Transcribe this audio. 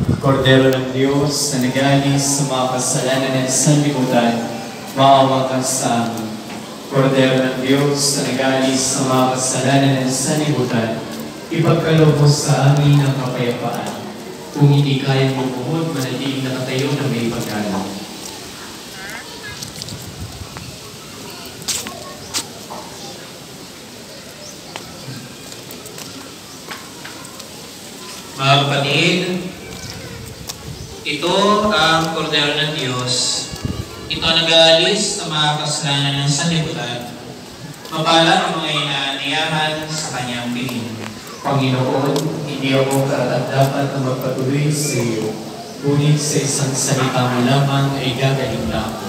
Kordero ng Diyos na nag-aalis sa mga kasalanan ng sanlibutan, maawa ka sa amin. Kordero ng Diyos na nag-aalis sa mga kasalanan ng sanlibutan, ipagkaloob mo sa amin ang kapayapaan. Kung hindi kayang magbuhod, manatiling nakatayo na may paggalang. Mga kapatid, ito ang kordero ng Diyos. Ito ang nag-aalis sa mga kasalanan ng sanlibutan. Mapalad ang mga inaaniyahan sa kanyang piling. Panginoon, hindi ako karapat-dapat na magpatuloy sa iyo, ngunit sa isang salita mo lamang ay gagaling na ako.